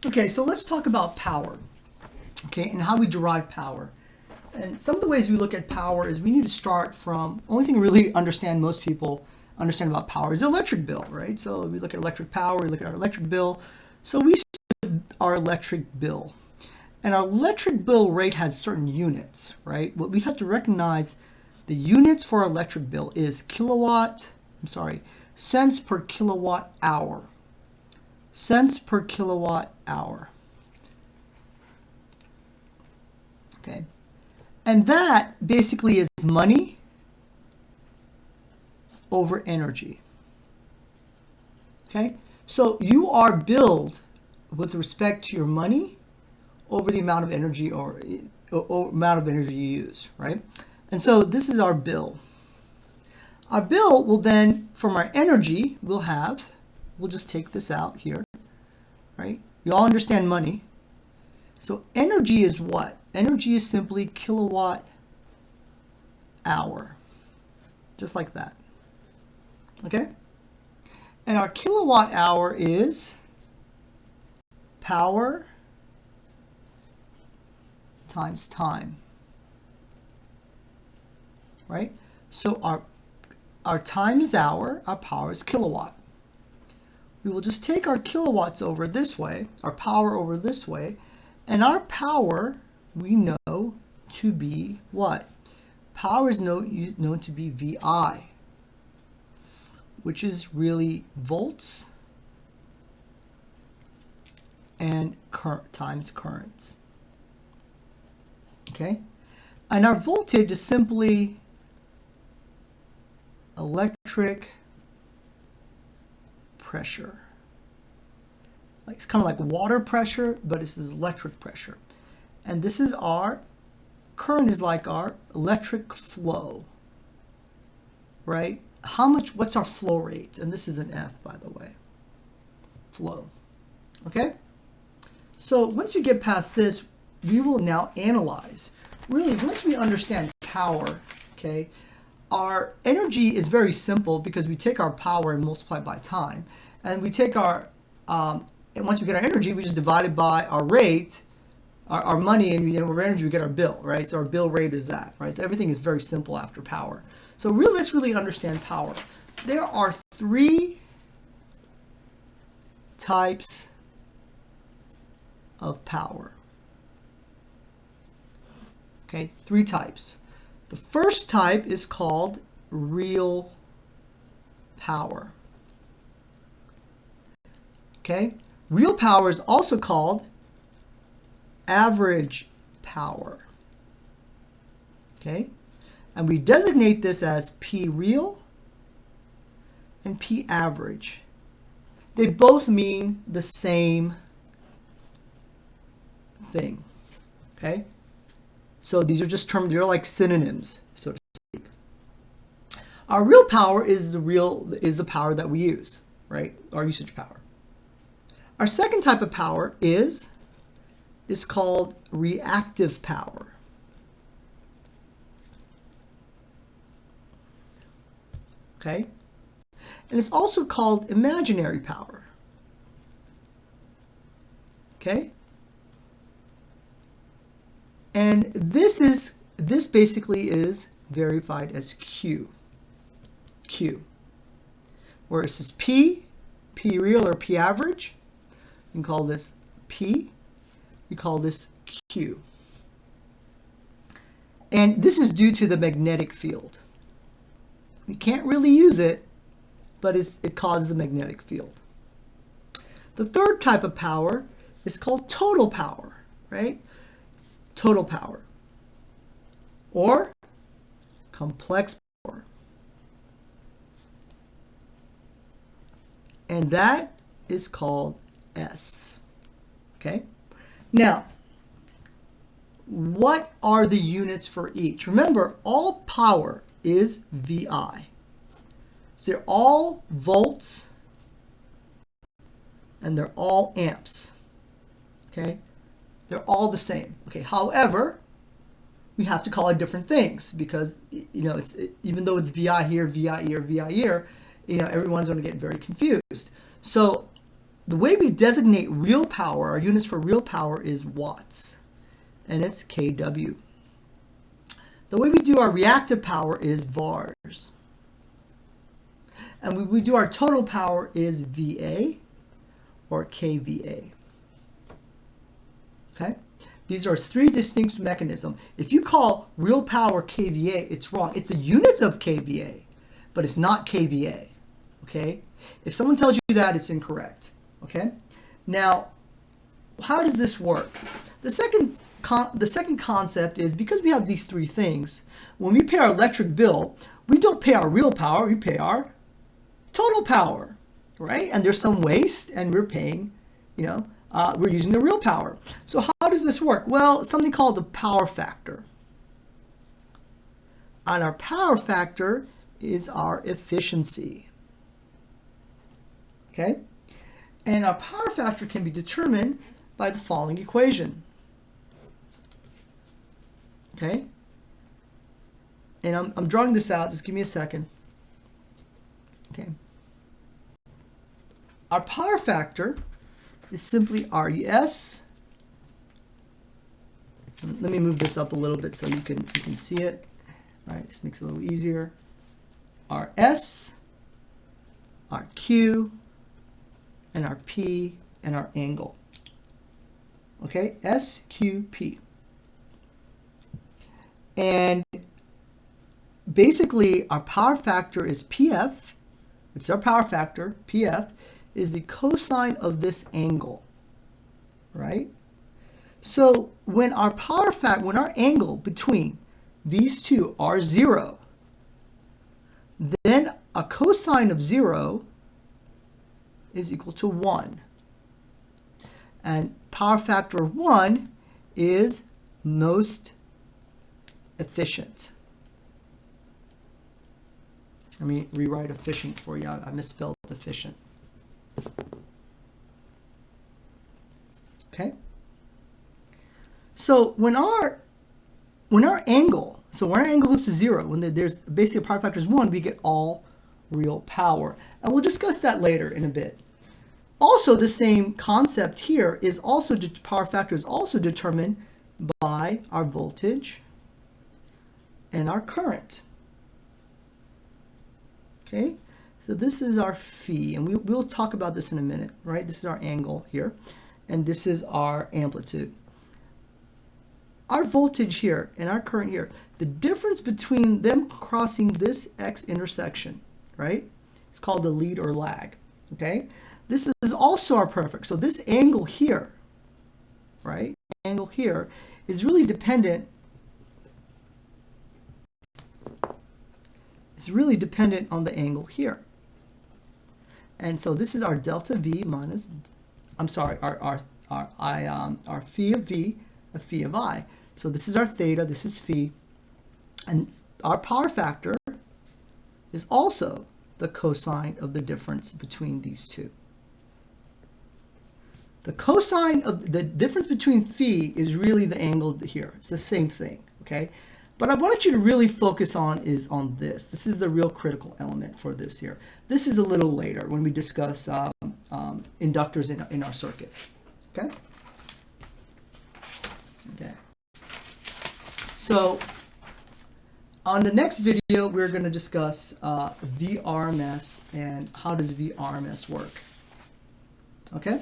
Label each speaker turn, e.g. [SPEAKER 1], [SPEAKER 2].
[SPEAKER 1] Okay, so let's talk about power, okay, and how we derive power. And some of the ways we look at power is we need to start from, only thing really most people understand about power is the electric bill, right? So we look at electric power, we look at our electric bill. So we start with our electric bill. And our electric bill rate has certain units, right? What we have to recognize, the units for our electric bill is cents per kilowatt hour. Cents per kilowatt hour. Okay. And that basically is money over energy. Okay? So you are billed with respect to your money over the amount of energy or amount of energy you use, right? And so this is our bill. Our bill will then, from our energy, we'll just take this out here, right? You all understand money. So energy is what? Energy is simply kilowatt hour, just like that, okay? And our kilowatt hour is power times time, right? So our time is hour, our power is kilowatt. We will just take our kilowatts over this way, our power over this way, and our power we know to be what? Power is known to be VI, which is really volts and current times currents. Okay? And our voltage is simply electric pressure. It's kind of like water pressure, but this is electric pressure. And this is our current, is like our electric flow, right? What's our flow rate? And this is an F, by the way. Flow. Okay? So once you get past this, we will now analyze. Really, once we understand power, okay, our energy is very simple because we take our power and multiply it by time. And we take our, and once we get our energy, we just divide it by our rate, our money, and our energy, we get our bill, right? So our bill rate is that, right? So everything is very simple after power. So let's really understand power. There are 3 types of power. Okay, 3 types. The first type is called real power. Okay, real power is also called average power. Okay, and we designate this as P real and P average. They both mean the same thing. Okay, so these are just terms, they're like synonyms, so to speak. Our real power is the power that we use, right? Our usage power. Our second type of power is called reactive power. Okay? And it's also called imaginary power. Okay? And this basically is verified as Q. Where it says P real or P average. You can call this P. We call this Q. And this is due to the magnetic field. We can't really use it, but it causes a magnetic field. The third type of power is called total power, right? Total power. Or complex power. And that is called S. Okay? Now, what are the units for each? Remember, all power is VI. They're all volts and they're all amps. Okay? They're all the same. Okay, however, we have to call it different things because even though it's VI here, VI here, VI here, everyone's going to get very confused. So the way we designate real power, our units for real power is watts, and it's kW. The way we do our reactive power is VARs. And we do our total power is VA or kVA. Okay? These are three distinct mechanisms. If you call real power kVA, it's wrong. It's the units of kVA, but it's not kVA. Okay? If someone tells you that, it's incorrect. Okay? Now, how does this work? The second concept is, because we have these three things, when we pay our electric bill, we don't pay our real power, we pay our total power, right? And there's some waste, and we're paying, we're using the real power. So how does this work? Well, something called the power factor. And our power factor is our efficiency. Okay? And our power factor can be determined by the following equation. Okay? And I'm drawing this out. Just give me a second. Okay. Our power factor is simply RES. Let me move this up a little bit so you can see it. All right, this makes it a little easier. RS, RQ, and our P, and our angle. Okay, SQP. And basically, our power factor is PF, which is our power factor. PF is the cosine of this angle, right? So when our angle between these two are 0, then a cosine of 0 is equal to 1. And power factor of 1 is most efficient. Let me rewrite efficient for you. I misspelled efficient. Okay? So when our angle goes to 0, when there's basically a power factor is 1, we get all real power. And we'll discuss that later in a bit. Also, the same concept here is also, power factor is also determined by our voltage and our current. Okay, so this is our phi, and we'll talk about this in a minute, right? This is our angle here, and this is our amplitude. Our voltage here and our current here, the difference between them crossing this X intersection, right? It's called the lead or lag, okay? This is also our perfect. So this angle here, right? Angle here is really dependent. It's really dependent on the angle here. And so this is our delta V minus, I'm sorry, our phi of V, a phi of I. So this is our theta, this is phi. And our power factor is also the cosine of the difference between these two. The cosine of the difference between phi is really the angle here. It's the same thing, okay? But I want you to really focus on this. This is the real critical element for this here. This is a little later when we discuss inductors in our circuits. Okay? Okay. So on the next video, we're going to discuss VRMS and how does VRMS work. Okay?